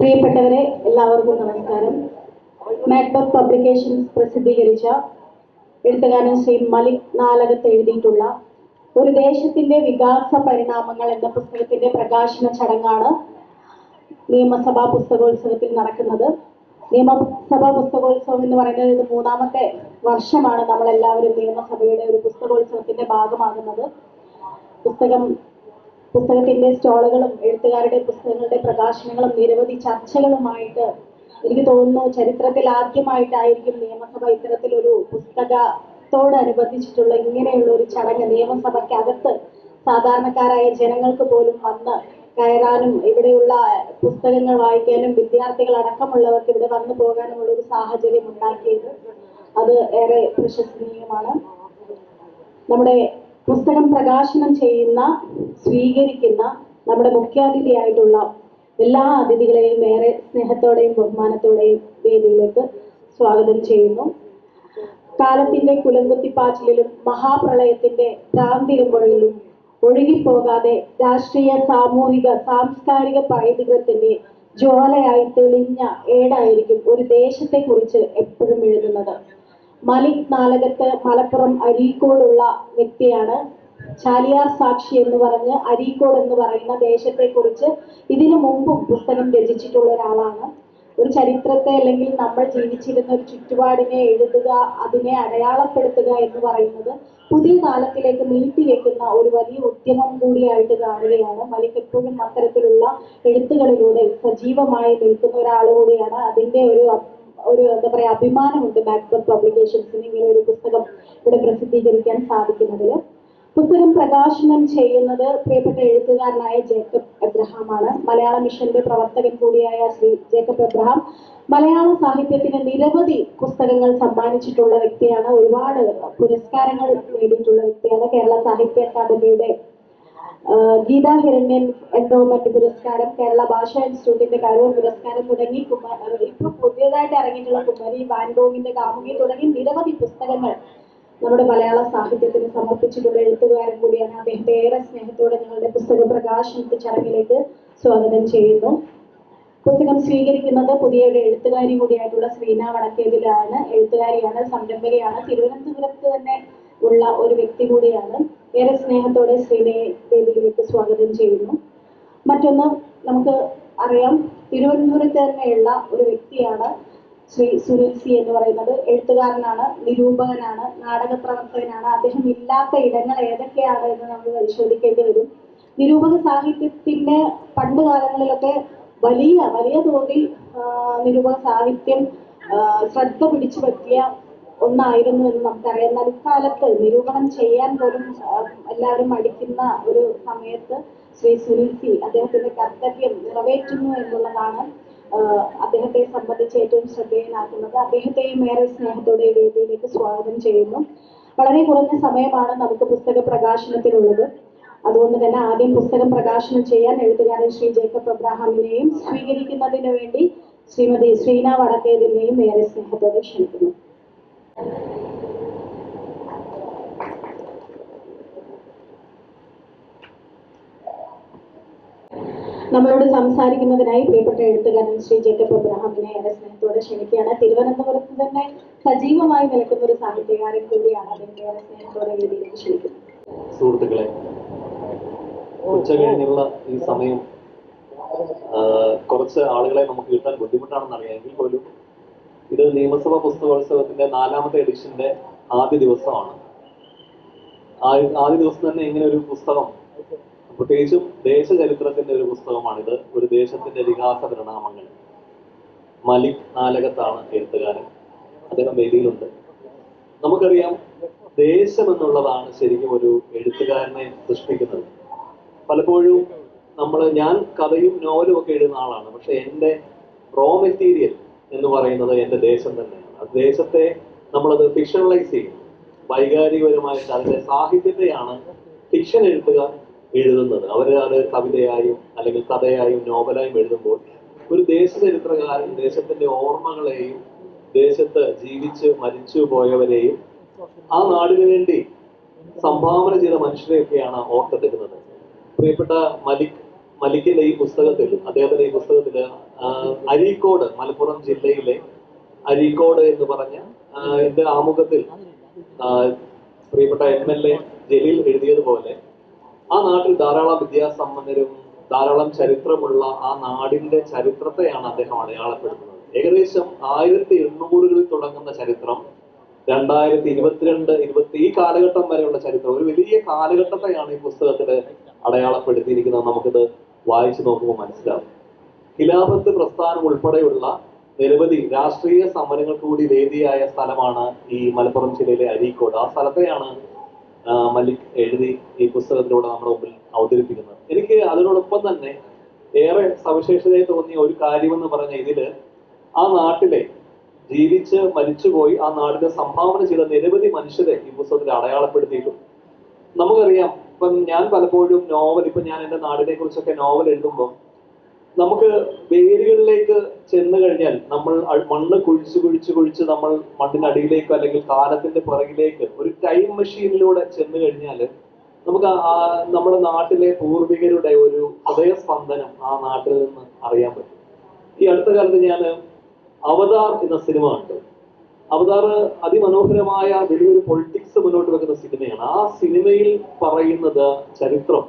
പ്രിയപ്പെട്ടവരെ, എല്ലാവർക്കും നമസ്കാരം. മാക്ബത്ത് പബ്ലിക്കേഷൻസ് പ്രസിദ്ധീകരിച്ച എഴുത്തുകാരൻ ശ്രീ മലിക് നാലകത്ത് എഴുതിയിട്ടുള്ള ഒരു ദേശത്തിന്റെ വികാസ പരിണാമങ്ങൾ എന്ന പുസ്തകത്തിന്റെ പ്രകാശന ചടങ്ങാണ് നിയമസഭാ പുസ്തകോത്സവത്തിൽ നടക്കുന്നത്. നിയമസഭാ പുസ്തകോത്സവം എന്ന് പറയുന്നത് ഇത് മൂന്നാമത്തെ വർഷമാണ് നമ്മളെല്ലാവരും നിയമസഭയുടെ ഒരു പുസ്തകോത്സവത്തിന്റെ ഭാഗമാകുന്നത്. പുസ്തകത്തിന്റെ സ്റ്റോളുകളും എഴുത്തുകാരുടെ പുസ്തകങ്ങളുടെ പ്രകാശനങ്ങളും നിരവധി ചർച്ചകളുമായിട്ട് എനിക്ക് തോന്നുന്നു ചരിത്രത്തിൽ ആദ്യമായിട്ടായിരിക്കും നിയമസഭ ഇത്തരത്തിലൊരു പുസ്തകത്തോടനുബന്ധിച്ചിട്ടുള്ള ഇങ്ങനെയുള്ള ഒരു ചടങ്ങ് നിയമസഭയ്ക്കകത്ത് സാധാരണക്കാരായ ജനങ്ങൾക്ക് പോലും വന്ന് കയറാനും ഇവിടെയുള്ള പുസ്തകങ്ങൾ വായിക്കാനും വിദ്യാർത്ഥികൾ അടക്കമുള്ളവർക്ക് ഇവിടെ വന്നു പോകാനുമുള്ള ഒരു സാഹചര്യം ഉണ്ടാക്കിയത് അത് ഏറെ പ്രശംസനീയമാണ്. നമ്മുടെ പുസ്തകം പ്രകാശനം ചെയ്യുന്ന സ്വീകരിക്കുന്ന നമ്മുടെ മുഖ്യാതിഥിയായിട്ടുള്ള എല്ലാ അതിഥികളെയും ഏറെ സ്നേഹത്തോടെയും ബഹുമാനത്തോടെയും വേദിയിലേക്ക് സ്വാഗതം ചെയ്യുന്നു. കാലത്തിന്റെ കുലംകുത്തിപ്പാച്ചിലും മഹാപ്രളയത്തിന്റെ ഭ്രാന്തിരുമ്പൊഴിയിലും ഒഴുകിപ്പോകാതെ രാഷ്ട്രീയ സാമൂഹിക സാംസ്കാരിക പൈതൃകത്തിന്റെ ജ്വാലയായി തെളിഞ്ഞ ഏടായിരിക്കും ഒരു ദേശത്തെ കുറിച്ച് എപ്പോഴും എഴുതുന്നത്. മലിക് നാലകത്ത് മലപ്പുറം അരീക്കോടുള്ള വ്യക്തിയാണ്. ചാലിയാർ സാക്ഷി എന്ന് പറഞ്ഞ് അരീക്കോട് എന്ന് പറയുന്ന ദേശത്തെ കുറിച്ച് ഇതിനു മുമ്പും പുസ്തകം രചിച്ചിട്ടുള്ള ഒരാളാണ്. ഒരു ചരിത്രത്തെ അല്ലെങ്കിൽ നമ്മൾ ജീവിച്ചിരുന്ന ഒരു ചുറ്റുപാടിനെ എഴുതുക, അതിനെ അടയാളപ്പെടുത്തുക എന്ന് പറയുന്നത് പുതിയ കാലത്തിലേക്ക് നീട്ടിവെക്കുന്ന ഒരു വലിയ ഉദ്യമം കൂടിയായിട്ട് കാണുകയാണ്. മലിക് എപ്പോഴും അത്തരത്തിലുള്ള എഴുത്തുകളിലൂടെ സജീവമായി നിൽക്കുന്ന ഒരാൾ കൂടിയാണ്. അതിന്റെ ഒരു എന്താ പറയാ അഭിമാനമുണ്ട് മാക്ബത്ത് പബ്ലിക്കേഷൻസിന് ഇങ്ങനെ ഒരു പുസ്തകം ഇവിടെ പ്രസിദ്ധീകരിക്കാൻ സാധിക്കുന്നതിൽ. പുസ്തകം പ്രകാശനം ചെയ്യുന്നത് പ്രിയപ്പെട്ട എഴുത്തുകാരനായ ജേക്കബ് എബ്രഹാമാണ്. മലയാള മിഷന്റെ പ്രവർത്തകൻ കൂടിയായ ശ്രീ ജേക്കബ് എബ്രഹാം മലയാള സാഹിത്യത്തിന് നിരവധി പുസ്തകങ്ങൾ സമ്മാനിച്ചിട്ടുള്ള വ്യക്തിയാണ്. ഒരുപാട് പുരസ്കാരങ്ങൾ നേടിയിട്ടുള്ള വ്യക്തിയാണ്. കേരള സാഹിത്യ അക്കാദമിയുടെ ഗീതാ ഹിരണ്യൻ എൻഡോമെന്റ് പുരസ്കാരം, കേരള ഭാഷാ ഇൻസ്റ്റിറ്റ്യൂട്ടിന്റെ കരൂർ പുരസ്കാരം തുടങ്ങി ഇപ്പൊ പുതിയതായിട്ട് ഇറങ്ങിയിട്ടുള്ള കുമാരി വാൻഗോഗിന്റെ കാമുകി തുടങ്ങി നിരവധി പുസ്തകങ്ങൾ നമ്മുടെ മലയാള സാഹിത്യത്തിന് സമർപ്പിച്ചിട്ടുള്ള എഴുത്തുകാരൻ കൂടിയാണ്. അദ്ദേഹത്തെ ഏറെ സ്നേഹത്തോടെ ഞങ്ങളുടെ പുസ്തക പ്രകാശന ചടങ്ങിലേക്ക് സ്വാഗതം ചെയ്യുന്നു. പുസ്തകം സ്വീകരിക്കുന്നത് പുതിയ എഴുത്തുകാരി കൂടിയായിട്ടുള്ള ശ്രീന വടക്കേതിലാണ്. എഴുത്തുകാരിയാണ്, സംരംഭകയാണ്, തിരുവനന്തപുരത്ത് തന്നെ ഉള്ള ഒരു വ്യക്തി കൂടിയാണ്. ഏറെ സ്നേഹത്തോടെ ശ്രീനയെ വേദിയിലേക്ക് സ്വാഗതം ചെയ്യുന്നു. മറ്റൊന്ന്, നമുക്ക് അറിയാം, തിരുവനന്തപുരത്ത് തന്നെയുള്ള ഒരു വ്യക്തിയാണ് ശ്രീ സുനിൽ സി എന്ന് പറയുന്നത്. എഴുത്തുകാരനാണ്, നിരൂപകനാണ്, നാടക പ്രവർത്തകനാണ്. അദ്ദേഹം ഇല്ലാത്ത ഇടങ്ങൾ ഏതൊക്കെയാണ് എന്ന് നമ്മൾ പരിശോധിക്കേണ്ടി വരും. നിരൂപക സാഹിത്യത്തിന്റെ പണ്ട് കാലങ്ങളിലൊക്കെ വലിയ വലിയ തോതിൽ നിരൂപക സാഹിത്യം ശ്രദ്ധ പിടിച്ചു പറ്റിയ ഒന്നായിരുന്നു എന്ന് നമുക്കറിയാം. എന്നാൽ ഇക്കാലത്ത് നിരൂപണം ചെയ്യാൻ പോലും എല്ലാവരും മടിക്കുന്ന ഒരു സമയത്ത് ശ്രീ സുനിൽ സി അദ്ദേഹത്തിന്റെ കർത്തവ്യം നിറവേറ്റുന്നു എന്നുള്ളതാണ് അദ്ദേഹത്തെ സംബന്ധിച്ച് ഏറ്റവും ശ്രദ്ധേയനാക്കുന്നത്. അദ്ദേഹത്തെയും ഏറെ സ്നേഹത്തോടെ വേദിയിലേക്ക് സ്വാഗതം ചെയ്യുന്നു. വളരെ കുറഞ്ഞ സമയമാണ് നമുക്ക് പുസ്തക പ്രകാശനത്തിനുള്ളത്. അതുകൊണ്ട് തന്നെ ആദ്യം പുസ്തകം പ്രകാശനം ചെയ്യാൻ എഴുത്തുകാരൻ ശ്രീ ജേക്കബ് എബ്രഹാമിനെയും സ്വീകരിക്കുന്നതിന് വേണ്ടി ശ്രീമതി ശ്രീന വടക്കേതിനെയും ഏറെ സ്നേഹത്തോടെ ക്ഷണിക്കുന്നു. നമ്മളോട് സംസാരിക്കുന്നതിനായി പ്രിയപ്പെട്ട എഴുത്തുകാരൻ ശ്രീ ജേക്കബ് എബ്രഹാമിനെ ഏറെ സ്നേഹത്തോടെ ക്ഷണിക്കുകയാണ്. തിരുവനന്തപുരത്ത് തന്നെ സജീവമായി നിൽക്കുന്ന ഒരു സാഹിത്യകാരൻ കൂടിയാണ്. അതിന്റെ ഏറെ സ്നേഹത്തോടെ വേദിയിലേക്ക് ക്ഷണിക്കുന്നു. സുഹൃത്തുക്കളെ, ഉച്ച കഴിഞ്ഞുള്ള ഈ സമയം കുറച്ച് ആളുകളെ നമുക്ക് കിട്ടാൻ ബുദ്ധിമുട്ടാണെന്ന് അറിയാമെങ്കിൽ പോലും ഇത് നിയമസഭാ പുസ്തകോത്സവത്തിന്റെ 4ാമത്തെ എഡിഷന്റെ ആദ്യ ദിവസമാണ്. ആദ്യ ദിവസം തന്നെ ഇങ്ങനെ ഒരു പുസ്തകം, പ്രത്യേകിച്ചും ദേശചരിത്രത്തിന്റെ ഒരു പുസ്തകമാണിത്. ഒരു ദേശത്തിന്റെ വികാസ പരിണാമങ്ങൾ. മലിക് നാലകത്താണ് എഴുത്തുകാരൻ. അദ്ദേഹം വേദിയിലുണ്ട്. നമുക്കറിയാം, ദേശം എന്നുള്ളതാണ് ശരിക്കും ഒരു എഴുത്തുകാരനെ സൃഷ്ടിക്കുന്നത്. പലപ്പോഴും ഞാൻ കഥയും നോവലും ഒക്കെ എഴുതുന്ന ആളാണ്. പക്ഷെ എൻ്റെ റോ മെറ്റീരിയൽ എന്ന് പറയുന്നത് എൻ്റെ ദേശം തന്നെയാണ്. ആ ദേശത്തെ നമ്മളത് ഫിക്ഷണലൈസ് ചെയ്യും. വൈകാരികപരമായിട്ട് അതിന്റെ സാഹിത്യത്തെയാണ് ഫിക്ഷൻ എഴുത്തുകാർ എഴുതുന്നത്. അത് കവിതയായും അല്ലെങ്കിൽ കഥയായും നോവലായും എഴുതുമ്പോൾ ഒരു ദേശചരിത്രകാരൻ ദേശത്തിന്റെ ഓർമ്മകളെയും ദേശത്ത് ജീവിച്ച് മരിച്ചു പോയവരെയും ആ നാടിനു വേണ്ടി സംഭാവന ചെയ്ത മനുഷ്യരെയൊക്കെയാണ് ഓർത്തെടുക്കുന്നത്. പ്രിയപ്പെട്ട മലിക്കിന്റെ ഈ പുസ്തകത്തിൽ, അദ്ദേഹത്തിന്റെ ഈ പുസ്തകത്തിൽ അരീക്കോട്, മലപ്പുറം ജില്ലയിലെ അരീക്കോട് എന്ന് പറഞ്ഞ എന്റെ ആമുഖത്തിൽ പ്രിയപ്പെട്ട MLA ജലീൽ എഴുതിയതുപോലെ ആ നാട്ടിൽ ധാരാളം വിദ്യാസമ്പന്നരും ധാരാളം ചരിത്രമുള്ള ആ നാടിന്റെ ചരിത്രത്തെയാണ് അദ്ദേഹം അടയാളപ്പെടുത്തുന്നത്. ഏകദേശം 1800-കളിൽ തുടങ്ങുന്ന ചരിത്രം 2022 ഈ കാലഘട്ടം വരെയുള്ള ചരിത്രം, ഒരു വലിയ കാലഘട്ടത്തെയാണ് ഈ പുസ്തകത്തിൽ അടയാളപ്പെടുത്തിയിരിക്കുന്നത്. നമുക്കിത് വായിച്ചു നോക്കുമ്പോൾ മനസ്സിലാവും. ഖിലാഫത്ത് പ്രസ്ഥാനം ഉൾപ്പെടെയുള്ള നിരവധി രാഷ്ട്രീയ സമരങ്ങൾക്ക് കൂടി വേദിയായ സ്ഥലമാണ് ഈ മലപ്പുറം ജില്ലയിലെ അരീക്കോട്. ആ സ്ഥലത്തെയാണ് മലിക് എഴുതി ഈ പുസ്തകത്തിലൂടെ നമ്മുടെ മുമ്പിൽ അവതരിപ്പിക്കുന്നത്. എനിക്ക് അതിനോടൊപ്പം തന്നെ ഏറെ സവിശേഷതയെ തോന്നിയ ഒരു കാര്യമെന്ന് പറഞ്ഞ ഇതില് ആ നാട്ടിലെ ജീവിച്ച് മരിച്ചുപോയി ആ നാടിനെ സംഭാവന ചെയ്ത നിരവധി മനുഷ്യരെ ഈ പുസ്തകത്തിൽ അടയാളപ്പെടുത്തിയിട്ടുണ്ട്. നമുക്കറിയാം, ഇപ്പം ഞാൻ പലപ്പോഴും നോവൽ, ഇപ്പൊ ഞാൻ എന്റെ നാടിനെ കുറിച്ചൊക്കെ നോവൽ എഴുതുമ്പോൾ നമുക്ക് വേരുകളിലേക്ക് ചെന്ന് കഴിഞ്ഞാൽ നമ്മൾ മണ്ണ് കുഴിച്ച് നമ്മൾ മണ്ണിനടിയിലേക്കോ അല്ലെങ്കിൽ കാലത്തിന്റെ പുറകിലേക്ക് ഒരു ടൈം മെഷീനിലൂടെ ചെന്ന് കഴിഞ്ഞാൽ നമുക്ക് നമ്മുടെ നാട്ടിലെ പൂർവികരുടെ ഒരു ഹൃദയസ്പന്ദനം ആ നാട്ടിൽ നിന്ന് അറിയാൻ പറ്റും. ഈ അടുത്ത കാലത്ത് ഞാൻ അവതാർ എന്ന സിനിമ കണ്ടു. അവതാർ അതിമനോഹരമായ വലിയൊരു പൊളിറ്റിക്സ് മുന്നോട്ട് വെക്കുന്ന സിനിമയാണ്. ആ സിനിമയിൽ പറയുന്നത് ചരിത്രം,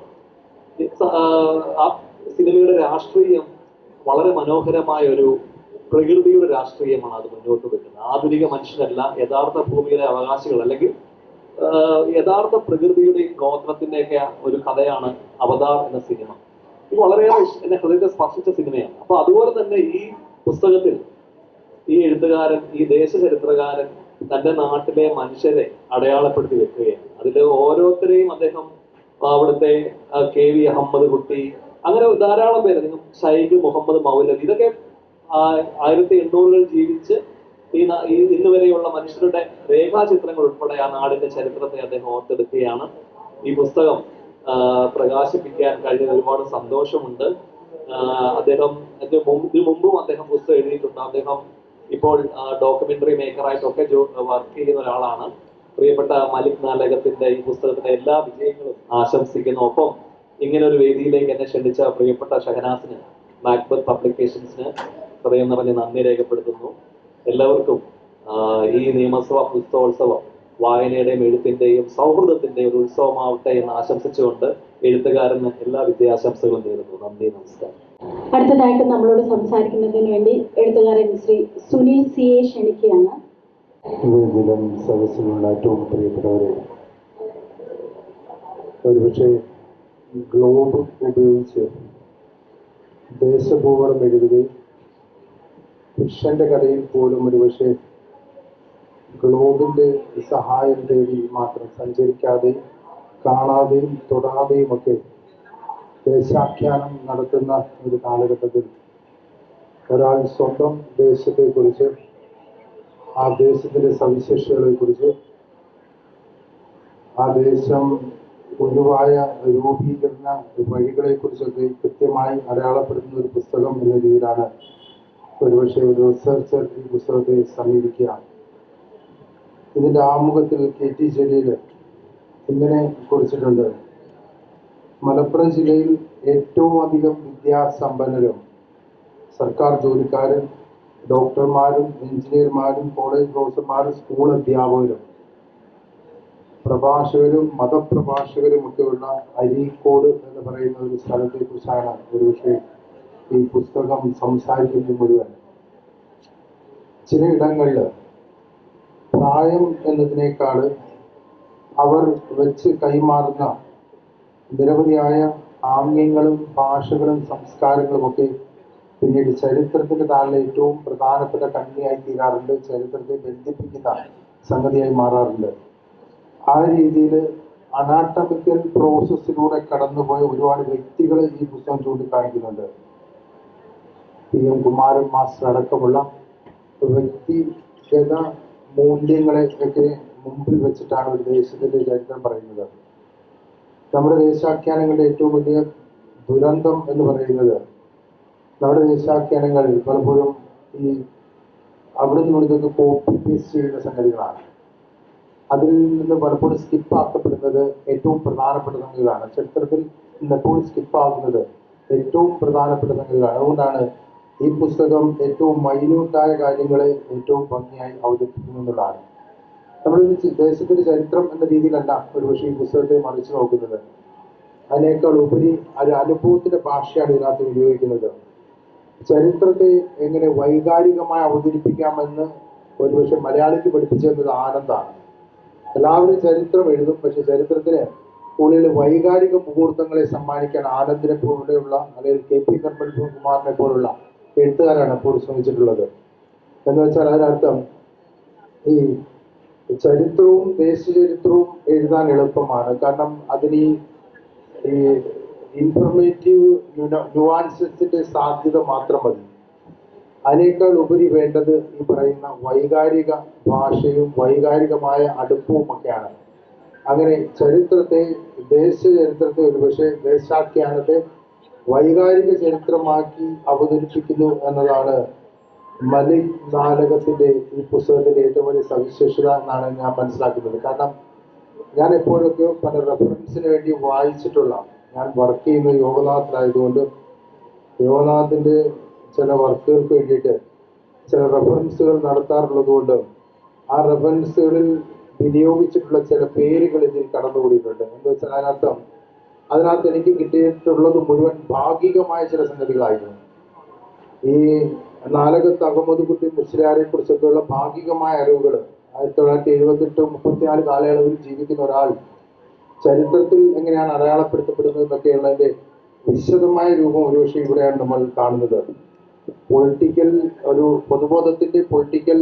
ആ സിനിമയുടെ രാഷ്ട്രീയം വളരെ മനോഹരമായ ഒരു പ്രകൃതിയുടെ രാഷ്ട്രീയമാണ് അത് മുന്നോട്ട് വെക്കുന്നത്. ആധുനിക മനുഷ്യരല്ല, യഥാർത്ഥ ഭൂമിയിലെ അവകാശികൾ അല്ലെങ്കിൽ യഥാർത്ഥ പ്രകൃതിയുടെ ഗോത്രത്തിന്റെയൊക്കെ ഒരു കഥയാണ് അവതാർ എന്ന സിനിമ. ഇത് വളരെയേറെ എന്നെ ഹൃദയത്തെ സ്പർശിച്ച സിനിമയാണ്. അപ്പൊ അതുപോലെ തന്നെ ഈ പുസ്തകത്തിൽ ഈ എഴുത്തുകാരൻ, ഈ ദേശചരിത്രകാരൻ തന്റെ നാട്ടിലെ മനുഷ്യരെ അടയാളപ്പെടുത്തി വെക്കുകയാണ്. അതിൽ ഓരോരുത്തരെയും അദ്ദേഹം അവിടുത്തെ KV അഹമ്മദ് കുട്ടി, അങ്ങനെ ധാരാളം പേര്, ഷൈഖ് മുഹമ്മദ് മൗലവി, ഇതൊക്കെ 1800-കളിൽ ജീവിച്ച് ഇന്ന് വരെയുള്ള മനുഷ്യരുടെ രേഖാചിത്രങ്ങൾ ഉൾപ്പെടെ ആ നാടിന്റെ ചരിത്രത്തെ അദ്ദേഹം ഓർത്തെടുക്കുകയാണ്. ഈ പുസ്തകം പ്രകാശിപ്പിക്കാൻ കഴിഞ്ഞതിൽ ഒരുപാട് സന്തോഷമുണ്ട്. അദ്ദേഹം ഇതിനു മുമ്പും അദ്ദേഹം പുസ്തകം എഴുതിയിട്ടുണ്ട്. അദ്ദേഹം ഇപ്പോൾ ഡോക്യുമെന്ററി മേക്കറായിട്ടൊക്കെ വർക്ക് ചെയ്യുന്ന ഒരാളാണ്. പ്രിയപ്പെട്ട മലിക് നാലകത്തിന്റെ ഈ പുസ്തകത്തിന്റെ എല്ലാ വിജയങ്ങളും ആശംസിക്കുന്നു. ഒപ്പം ഇങ്ങനെ ഒരു വേദിയിലേക്ക് എന്നെ ക്ഷണിച്ച പ്രിയപ്പെട്ട ഷഹനാസിന്, മാക്ബത്ത് പബ്ലിക്കേഷൻസിന് ഹൃദയം നിറഞ്ഞ് നന്ദി രേഖപ്പെടുത്തുന്നു. എല്ലാവർക്കും ഈ നിയമസഭാ പുസ്തകോത്സവം വായനയുടെയും എഴുത്തിന്റെയും സൗഹൃദത്തിന്റെയും ഒരു ഉത്സവമാവട്ടെ എന്ന് ആശംസിച്ചുകൊണ്ട് എഴുത്തുകാരന് എല്ലാ വിദ്യാശംസകളും നേരുന്നു. നന്ദി, നമസ്കാരം. അടുത്തതായിട്ട് നമ്മളോട് സംസാരിക്കുന്നതിന് വേണ്ടി എഴുത്തുകാരൻ ശ്രീ സുനിൽ CA ക്ഷണിക്കുകയാണ്. വേദിയിലും സദസ്സിലുള്ള ഏറ്റവും പ്രിയപ്പെട്ടവരെ, ഒരുപക്ഷെ ഗ്ലോബ് ഉപയോഗിച്ച് ദേശഭൂപടം എഴുതുകയും ഫിക്ഷന്റെ കഥയിൽ പോലും ഒരുപക്ഷെ ഗ്ലോബിന്റെ സഹായം തേടി മാത്രം സഞ്ചരിക്കാതെയും കാണാതെയും തൊടാതെയും ഒക്കെ ദേശാഖ്യാനം നടത്തുന്ന ഒരു കാലഘട്ടത്തിൽ ഒരാൾ സ്വന്തം ദേശത്തെക്കുറിച്ച്, ആ ദേശത്തിന്റെ സവിശേഷതകളെക്കുറിച്ച്, ആ ദേശം പൊതുവായ രൂപീകരണ വഴികളെക്കുറിച്ചൊക്കെ കൃത്യമായി അടയാളപ്പെടുത്തുന്ന ഒരു പുസ്തകം എന്ന രീതിയിലാണ് ഒരുപക്ഷെ ഒരു റിസർച്ചർ ഈ പുസ്തകത്തെ സമീപിക്കുക. ഇതിന്റെ ആമുഖത്തിൽ KT ജലീൽ ഇങ്ങനെ കുറിച്ചിട്ടുണ്ട്: മലപ്പുറം ജില്ലയിൽ ഏറ്റവും അധികം വിദ്യാസമ്പന്നരും സർക്കാർ ജോലിക്കാരും ഡോക്ടർമാരും എഞ്ചിനീയർമാരും കോളേജ് പ്രൊഫസർമാരും സ്കൂൾ അധ്യാപകരും പ്രഭാഷകരും മതപ്രഭാഷകരും ഒക്കെയുള്ള അരീക്കോട് എന്ന് പറയുന്ന ഒരു സ്ഥലത്തെ കുറിച്ചാണ് ഒരുപക്ഷെ ഈ പുസ്തകം സംസാരിക്കുന്നത് മുഴുവൻ. ചിലയിടങ്ങളിൽ പ്രായം എന്നതിനേക്കാൾ അവർ വെച്ച് കൈമാറുന്ന നിരവധിയായ ആംഗ്യങ്ങളും ഭാഷകളും സംസ്കാരങ്ങളും ഒക്കെ പിന്നീട് ചരിത്രത്തിന്റെ താഴെ ഏറ്റവും പ്രധാനപ്പെട്ട കണ്ണിയായി തീരാറുണ്ട്, ചരിത്രത്തെ ബന്ധിപ്പിക്കുന്ന സംഗതിയായി മാറാറുണ്ട്. ആ രീതിയിൽ അനാട്ടമിക്കൽ പ്രോസസ്സിലൂടെ കടന്നുപോയ ഒരുപാട് വ്യക്തികളെ ഈ പുസ്തകം ചൂണ്ടിക്കാണിക്കുന്നുണ്ട്. PM കുമാരൻ മാസ്റ്റർ അടക്കമുള്ള വ്യക്തിഗത മൂല്യങ്ങളെ ഒക്കെ മുമ്പിൽ വെച്ചിട്ടാണ് ഒരു ദേശത്തിന്റെ ചരിത്രം പറയുന്നത്. നമ്മുടെ ദേശാഖ്യാനങ്ങളുടെ ഏറ്റവും വലിയ ദുരന്തം എന്ന് പറയുന്നത് നമ്മുടെ ദേശാഖ്യാനങ്ങൾ പലപ്പോഴും ഈ അവിടെ നിന്ന് ഇവിടുന്നൊക്കെ കോപ്പി പേസ്റ്റ് ചെയ്യുന്ന സംഗതികളാണ്. അതിൽ നിന്ന് പലപ്പോഴും സ്കിപ്പാക്കപ്പെടുന്നത് ഏറ്റവും പ്രധാനപ്പെട്ട സംഗതികളാണ്. ചരിത്രത്തിൽ നിന്ന് എപ്പോഴും സ്കിപ്പാകുന്നത് ഏറ്റവും പ്രധാനപ്പെട്ട സംഗതികളാണ്. അതുകൊണ്ടാണ് ഈ പുസ്തകം ഏറ്റവും മൈന്യൂട്ടായ കാര്യങ്ങളെ ഏറ്റവും ഭംഗിയായി അവതരിപ്പിക്കുന്നു എന്നുള്ളതാണ്. നമ്മളൊരു ദേശത്തിന്റെ ചരിത്രം എന്ന രീതിയിലല്ല ഒരുപക്ഷെ ഈ പുസ്തകത്തെ മറിച്ചു നോക്കുന്നത്. അതിനേക്കാൾ ഉപരി ഒരു അനുഭവത്തിന്റെ ഭാഷയാണ് ഇതിനകത്ത് ഉപയോഗിക്കുന്നത്. ചരിത്രത്തെ എങ്ങനെ വൈകാരികമായി അവതരിപ്പിക്കാമെന്ന് ഒരുപക്ഷെ മലയാളിക്ക് പഠിപ്പിച്ചു തന്നത് ആനന്ദാണ്. എല്ലാവരും ചരിത്രം എഴുതും, പക്ഷെ ചരിത്രത്തിന് ഉള്ളിൽ വൈകാരിക മുഹൂർത്തങ്ങളെ സമ്മാനിക്കാൻ ആനന്ദിനെ പോലെയുള്ള അല്ലെങ്കിൽ കെ പി നിർമ്മൽകുമാറിനെ പോലുള്ള എഴുത്തുകാരാണ് എപ്പോഴും ശ്രമിച്ചിട്ടുള്ളത്. എന്ന് വെച്ചാൽ അതിനർത്ഥം ഈ ചരിത്രവും ദേശചരിത്രവും എഴുതാൻ എളുപ്പമാണ്. കാരണം അതിന് ഈ ഇൻഫർമേറ്റീവ് നുവാൻസസിന്റെ സാധ്യത മാത്രം മതി. അതിനേക്കാൾ ഉപരി വേണ്ടത് ഈ പറയുന്ന വൈകാരിക ഭാഷയും വൈകാരികമായ അടുപ്പവും ഒക്കെയാണ്. അങ്ങനെ ചരിത്രത്തെ, ദേശചരിത്രത്തെ, ഒരുപക്ഷെ ദേശാഖ്യാനത്തെ വൈകാരിക ചരിത്രമാക്കി അവതരിപ്പിക്കുന്നു എന്നതാണ് മലിക് നാടകത്തിന്റെ ഈ പുസ്തകത്തിന്റെ ഏറ്റവും വലിയ സവിശേഷത എന്നാണ് ഞാൻ മനസ്സിലാക്കുന്നത്. കാരണം ഞാൻ എപ്പോഴൊക്കെ പല റെഫറൻസിന് വേണ്ടി വായിച്ചിട്ടുള്ള, ഞാൻ വർക്ക് ചെയ്യുന്ന യോഗനാഥിലായതുകൊണ്ട് യോഗനാഥിന്റെ ചില വർക്കുകൾക്ക് വേണ്ടിയിട്ട് ചില റെഫറൻസുകൾ നടത്താറുള്ളത് കൊണ്ട് ആ റെഫറൻസുകളിൽ വിനിയോഗിച്ചിട്ടുള്ള ചില പേരുകൾ ഇതിൽ കടന്നുകൂടിയിട്ടുണ്ട്. എന്ന് വെച്ചാൽ അതിനകത്ത് എനിക്ക് കിട്ടിയിട്ടുള്ളത് മുഴുവൻ ഭാഗികമായ ചില സംഗതികളായിരുന്നു. ഈ നാലകത്ത് അഹമ്മദ് കുട്ടി മുസ്ലിയാരെ കുറിച്ചൊക്കെയുള്ള ഭാഗികമായ അറിവുകൾ 1978-34 കാലയളവിൽ ജീവിക്കുന്ന ഒരാൾ ചരിത്രത്തിൽ എങ്ങനെയാണ് അടയാളപ്പെടുത്തപ്പെടുന്നത് എന്നൊക്കെയുള്ളതിന്റെ വിശദമായ രൂപം ഒരുപക്ഷെ ഇവിടെയാണ് നമ്മൾ കാണുന്നത്. പൊളിറ്റിക്കൽ ഒരു പൊതുബോധത്തിന്റെ പൊളിറ്റിക്കൽ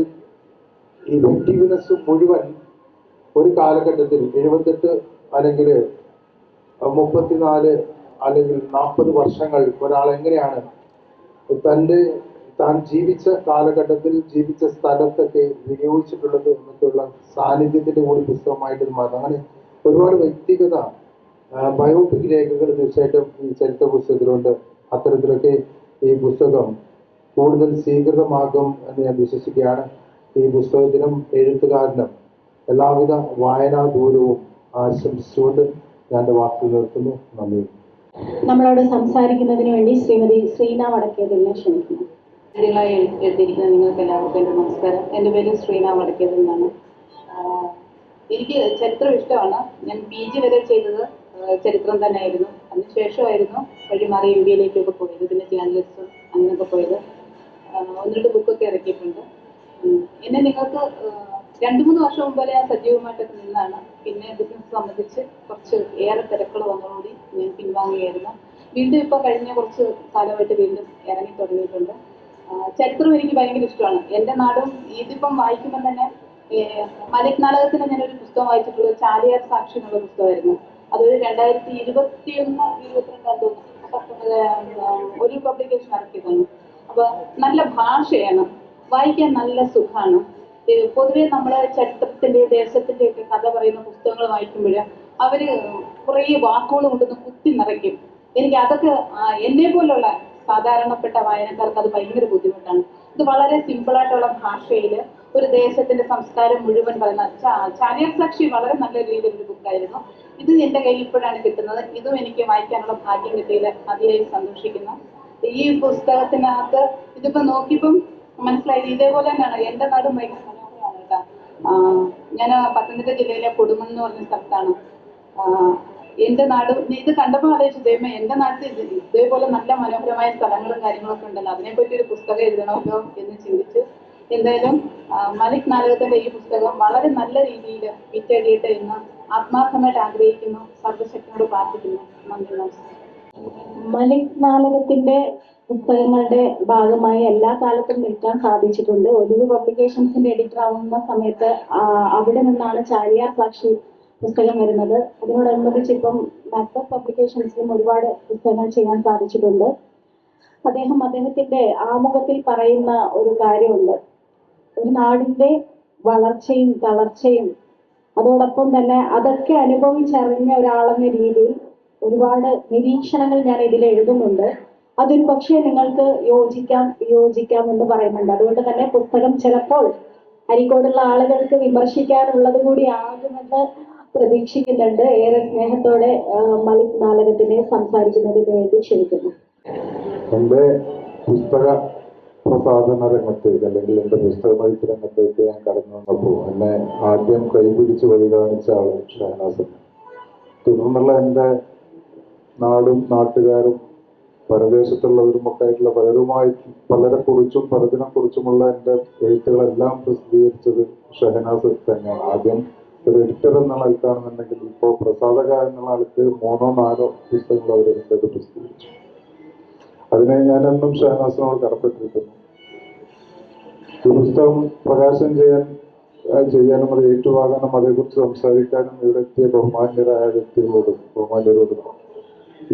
ഇഫക്റ്റീവ്നെസ് മുഴുവൻ ഒരു കാലഘട്ടത്തിൽ 78 അല്ലെങ്കിൽ 34 അല്ലെങ്കിൽ 40 വർഷങ്ങൾ ഒരാൾ എങ്ങനെയാണ് താൻ ജീവിച്ച കാലഘട്ടത്തിൽ ജീവിച്ച സ്ഥലത്തൊക്കെ വിനിയോഗിച്ചിട്ടുള്ളത് എന്നൊക്കെയുള്ള സാന്നിധ്യത്തിന്റെ കൂടി പുസ്തകമായിട്ട് മാറും. അങ്ങനെ ഒരുപാട് വ്യക്തിഗത ബയോപിക് രേഖകൾ തീർച്ചയായിട്ടും ഈ ചരിത്ര പുസ്തകത്തിലുണ്ട്. അത്തരത്തിലൊക്കെ ഈ പുസ്തകം കൂടുതൽ സ്വീകൃതമാകും എന്ന് ഞാൻ വിശ്വസിക്കുകയാണ്. ഈ പുസ്തകത്തിനും എഴുത്തുകാരനും എല്ലാവിധ വായനാ ദൂരവും ആശംസിച്ചുകൊണ്ട് ഞാൻ എൻ്റെ വാക്കുകൾ നിർത്തുന്നു. നന്ദി. നമ്മളോട് സംസാരിക്കുന്നതിന് വേണ്ടി ശ്രീമതി ശ്രീന വടക്കേതിലിനെ ക്ഷണിക്കുന്നു. ഇതിലായി എത്തിയിരിക്കുന്ന നിങ്ങൾക്ക് എല്ലാവർക്കും എൻ്റെ നമസ്കാരം. എൻ്റെ പേര് ശ്രീന വടക്കേതിൽ എന്നാണ്. എനിക്ക് ചരിത്രം ഇഷ്ടമാണ്. ഞാൻ PG വരെ ചെയ്തത് ചരിത്രം തന്നെയായിരുന്നു. അതിനുശേഷമായിരുന്നു വഴിമാറി MBA പോയത്, പിന്നെ ജേർണലിസ്റ്റും അങ്ങനെയൊക്കെ പോയത്. 1-2 ബുക്കൊക്കെ ഇറക്കിയിട്ടുണ്ട്. എന്നെ നിങ്ങൾക്ക് 2-3 വർഷം മുമ്പ് ഞാൻ സജീവമായിട്ടൊക്കെ നിന്നാണ്. പിന്നെ ബിസിനസ് സംബന്ധിച്ച് കുറച്ച് ഏറെ തിരക്കുകൾ വന്നതോടുകൂടി ഞാൻ പിൻവാങ്ങിയായിരുന്നു. വീണ്ടും ഇപ്പോൾ കഴിഞ്ഞ കുറച്ച് കാലമായിട്ട് വീണ്ടും ഇറങ്ങി തുടങ്ങിയിട്ടുണ്ട്. ചരിത്രം എനിക്ക് ഭയങ്കര ഇഷ്ടമാണ്. എൻ്റെ നാടും ഇതിപ്പം വായിക്കുമ്പോൾ തന്നെ മലിക് നാടകത്തിന് ഞാനൊരു പുസ്തകം വായിച്ചിട്ടുള്ളത് ചാലിയാർ സാക്ഷി എന്നുള്ള പുസ്തകമായിരുന്നു. അതൊരു 2021-22 ഒരു പബ്ലിക്കേഷൻ ഇറക്കിയതാണ്. അപ്പൊ നല്ല ഭാഷയാണ്, വായിക്കാൻ നല്ല സുഖമാണ്. പൊതുവെ നമ്മൾ ചരിത്രത്തിന്റെ ദേശത്തിന്റെ ഒക്കെ കഥ പറയുന്ന പുസ്തകങ്ങൾ വായിക്കുമ്പോൾ അവര് കുറേ വാക്കുകൾ കൊണ്ടൊന്ന് കുത്തി നിറയ്ക്കും. എനിക്ക് അതൊക്കെ എന്നെ പോലുള്ള സാധാരണപ്പെട്ട വായനക്കാർക്ക് അത് ഭയങ്കര ബുദ്ധിമുട്ടാണ്. ഇത് വളരെ സിമ്പിളായിട്ടുള്ള ഭാഷയിൽ ഒരു ദേശത്തിന്റെ സംസ്കാരം മുഴുവൻ പറയുന്ന ചാലിയാർ സാക്ഷി വളരെ നല്ല രീതിയിലൊരു ബുക്കായിരുന്നു. ഇത് എൻ്റെ കയ്യിൽ ഇപ്പോഴാണ് കിട്ടുന്നത്. ഇതും എനിക്ക് വായിക്കാനുള്ള ഭാഗ്യം കിട്ടിയതിൽ അതിയായി സന്തോഷിക്കുന്നു. ഈ പുസ്തകത്തിനകത്ത് ഇതിപ്പോ നോക്കിയപ്പം മനസ്സിലായത് ഇതേപോലെ തന്നെയാണ്. എൻ്റെ നാടും ഭയങ്കര മനോഹരമാണ് കേട്ടോ. ഞാൻ പത്തനംതിട്ട ജില്ലയിലെ കൊടുമൺ എന്ന് പറഞ്ഞ സ്ഥലത്താണ്. എൻ്റെ നാട് ഇത് കണ്ടപ്പോൾ ആലോചിച്ചു, ദൈവമേ എൻ്റെ നാട്ടിൽ ഇതേപോലെ നല്ല മനോഹരമായ സ്ഥലങ്ങളും കാര്യങ്ങളൊക്കെ ഉണ്ടല്ലോ, അതിനെപ്പറ്റി ഒരു പുസ്തകം എഴുതണമല്ലോ എന്ന് ചിന്തിച്ചു. എന്തായാലും മലിക് നാടകത്തിന്റെ ഈ പുസ്തകം വളരെ നല്ല രീതിയിൽ വിറ്റഴിയട്ടെ എന്ന് ആത്മാർത്ഥമായിട്ട് ആഗ്രഹിക്കുന്നു. സർവശക്തിയോട് പ്രാർത്ഥിക്കുന്നു. നന്ദി, നമസ്കാരം. മലിക് നാടകത്തിന്റെ പുസ്തകങ്ങളുടെ ഭാഗമായി എല്ലാ കാലത്തും നിൽക്കാൻ സാധിച്ചിട്ടുണ്ട്. ഒലിവ് പബ്ലിക്കേഷൻസിന്റെ എഡിറ്റർ ആവുന്ന സമയത്ത് അവിടെ നിന്നാണ് ചാലിയാർ സാക്ഷി പുസ്തകം വരുന്നത്. അതിനോടനുബന്ധിച്ച് ഇപ്പം മാക്ബത്ത് പബ്ലിക്കേഷൻസിലും ഒരുപാട് പുസ്തകങ്ങൾ ചെയ്യാൻ സാധിച്ചിട്ടുണ്ട്. അദ്ദേഹത്തിന്റെ ആമുഖത്തിൽ പറയുന്ന ഒരു കാര്യമുണ്ട്. ഒരു നാടിന്റെ വളർച്ചയും തളർച്ചയും അതോടൊപ്പം തന്നെ അതൊക്കെ അനുഭവിച്ചറിഞ്ഞ ഒരാളെന്ന രീതിയിൽ ഒരുപാട് നിരീക്ഷണങ്ങൾ ഞാൻ ഇതിൽ എഴുതുന്നുണ്ട്. അതൊരു പക്ഷേ നിങ്ങൾക്ക് യോജിക്കാം എന്ന് പറയുന്നുണ്ട്. അതുകൊണ്ട് തന്നെ പുസ്തകം ചിലപ്പോൾ അരീക്കോടുള്ള ആളുകൾക്ക് വിമർശിക്കാനുള്ളത് കൂടി ആകുമെന്ന് പ്രതീക്ഷിക്കുന്നുണ്ട്. ഏറെ സ്നേഹത്തോടെ മലിക് നാടകത്തിനെ സംസാരിക്കുന്നതിന് വേണ്ടി ക്ഷണിക്കുന്നു. എൻ്റെ പുസ്തക പ്രസാധന രംഗത്തേക്ക് അല്ലെങ്കിൽ എൻ്റെ പുസ്തകമെഴുത്ത് രംഗത്തേക്ക് ഞാൻ കടന്നു വന്നപ്പോൾ എന്നെ ആദ്യം കൈപിടിച്ച് വഴി കാണിച്ച ആള് ഷഹനാസ്. തുടർന്നുള്ള എൻ്റെ നാടും നാട്ടുകാരും പരദേശത്തുള്ളവരും ഒക്കെ ആയിട്ടുള്ള പലരെക്കുറിച്ചും പലതിനെക്കുറിച്ചുമുള്ള എൻ്റെ എഴുത്തുകളെല്ലാം പ്രസിദ്ധീകരിച്ചത് ഷഹനാസ് തന്നെയാണ്. ആദ്യം ഒരു എഡിറ്റർ എന്നുള്ള ആൾക്കാണെന്നുണ്ടെങ്കിൽ ഇപ്പോൾ പ്രസാധക എന്നുള്ള ആൾക്ക് 3-4 പുസ്തകങ്ങൾ അവർ എൻ്റെ പ്രസിദ്ധീകരിച്ചു. അതിനെ ഞാൻ എന്നും ഷഹനാസിനോട് കടപ്പെട്ടിരിക്കുന്നു. ഈ പുസ്തകം പ്രകാശനം ചെയ്യാനും അത് ഏറ്റുവാങ്ങാനും അതേക്കുറിച്ച് സംസാരിക്കാനും ഇവിടെ എത്തിയ ബഹുമാന്യരായ ബഹുമാന്യരോടും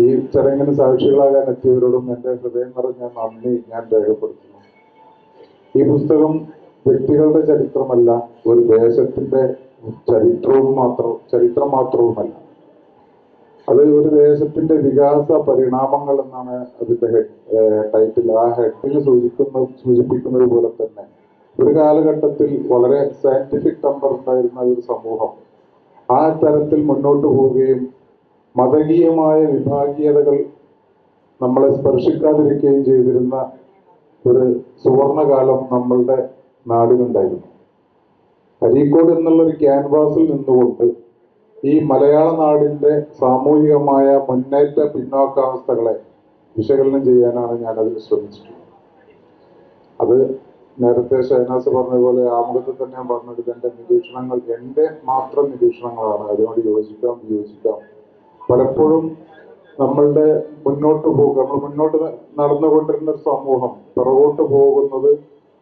ഈ ചടങ്ങിന് സാക്ഷികളാകാൻ എത്തിയവരോടും എൻ്റെ ഹൃദയം നിറഞ്ഞ നന്ദി ഞാൻ രേഖപ്പെടുത്തുന്നു. ഈ പുസ്തകം വ്യക്തികളുടെ ചരിത്രമല്ല, ഒരു ദേശത്തിന്റെ ചരിത്രം മാത്രവുമല്ല. അത് ഒരു ദേശത്തിന്റെ വികാസ പരിണാമങ്ങൾ എന്നാണ് അതിന്റെ ടൈറ്റിൽ. ആ ഹെഡിന് സൂചിപ്പിക്കുന്നത് പോലെ തന്നെ ഒരു കാലഘട്ടത്തിൽ വളരെ സയന്റിഫിക് ടെമ്പർ ഉണ്ടായിരുന്ന ഒരു സമൂഹം ആ തരത്തിൽ മുന്നോട്ട് പോവുകയും മതകീയമായ വിഭാഗീയതകൾ നമ്മളെ സ്പർശിക്കാതിരിക്കുകയും ചെയ്തിരുന്ന ഒരു സുവർണകാലം നമ്മളുടെ നാടിനുണ്ടായിരുന്നു. അരീക്കോട് എന്നുള്ളൊരു ക്യാൻവാസിൽ നിന്നുകൊണ്ട് ഈ മലയാള നാടിന്റെ സാമൂഹികമായ മുന്നേറ്റ പിന്നോക്കാവസ്ഥകളെ വിശകലനം ചെയ്യാനാണ് ഞാനതിൽ ശ്രമിച്ചിട്ടുള്ളത്. അത് നേരത്തെ ഷഹനാസ് പറഞ്ഞ പോലെ ആമുഖത്തിൽ തന്നെ ഞാൻ പറഞ്ഞത് എൻ്റെ നിരീക്ഷണങ്ങൾ എൻ്റെ മാത്രം നിരീക്ഷണങ്ങളാണ്. അതിനോട് യോജിക്കാം. പലപ്പോഴും നമ്മൾ മുന്നോട്ട് നടന്നുകൊണ്ടിരുന്ന ഒരു സമൂഹം പിറകോട്ട് പോകുന്നത്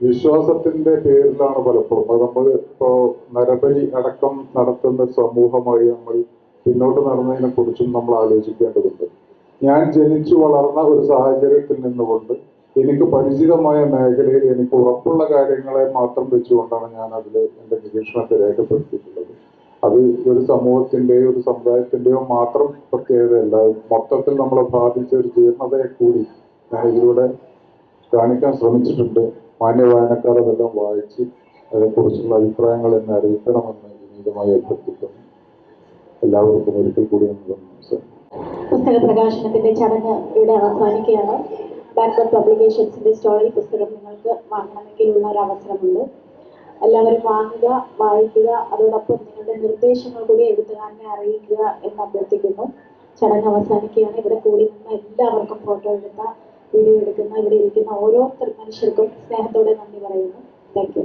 വിശ്വാസത്തിന്റെ പേരിലാണ് പലപ്പോഴും. അത് നമ്മൾ ഇപ്പോ നരബലി അടക്കം നടത്തുന്ന സമൂഹമായി നമ്മൾ പിന്നോട്ട് നടന്നതിനെ കുറിച്ചും നമ്മൾ ആലോചിക്കേണ്ടതുണ്ട്. ഞാൻ ജനിച്ചു വളർന്ന ഒരു സാഹചര്യത്തിൽ നിന്നുകൊണ്ട് എനിക്ക് പരിചിതമായ മേഖലയിൽ എനിക്ക് ഉറപ്പുള്ള കാര്യങ്ങളെ മാത്രം വെച്ചുകൊണ്ടാണ് ഞാൻ അതിൽ എൻ്റെ നിരീക്ഷണത്തെ രേഖപ്പെടുത്തിയിട്ടുള്ളത്. അത് ഒരു സമൂഹത്തിന്റെയോ ഒരു സമുദായത്തിന്റെയോ മാത്രം പ്രത്യേകതയല്ല, മൊത്തത്തിൽ നമ്മളെ ബാധിച്ച ഒരു ജീർണതയെ കൂടി ഞാൻ ഇതിലൂടെ കാണിക്കാൻ ശ്രമിച്ചിട്ടുണ്ട്. മാന്യ വായനക്കാർ അതെല്ലാം വായിച്ച് അതേക്കുറിച്ചുള്ള അഭിപ്രായങ്ങൾ എന്നെ അറിയിക്കണമെന്ന് വിനീതമായി അഭ്യർത്ഥിക്കുന്നു. എല്ലാവർക്കും ഒരിക്കൽ കൂടി പുസ്തക പ്രകാശനത്തിന്റെ ചടങ്ങ് ഇവിടെ അവസാനിക്കുകയാണ്. ബാക്ക്ബർഡ് പബ്ലിക്കേഷൻസിന്റെ സ്റ്റോറി പുസ്തകം നിങ്ങൾക്ക് വാങ്ങണമെങ്കിലുള്ള ഒരു അവസരമുണ്ട്. എല്ലാവരും വാങ്ങുക, വായിക്കുക. അതോടൊപ്പം നിങ്ങളുടെ നിർദ്ദേശങ്ങൾ കൂടി എഴുത്തുകാരനെ അറിയിക്കുക എന്ന് അഭ്യർത്ഥിക്കുന്നു. ചടങ്ങ് അവസാനിക്കുകയാണ്. ഇവിടെ കൂടി നിന്ന് എല്ലാവർക്കും ഫോട്ടോ എടുത്ത, വീഡിയോ എടുക്കുന്ന, ഇവിടെ ഇരിക്കുന്ന ഓരോരുത്തർ മനുഷ്യർക്കും സ്നേഹത്തോടെ നന്ദി പറയുന്നു. Thank you.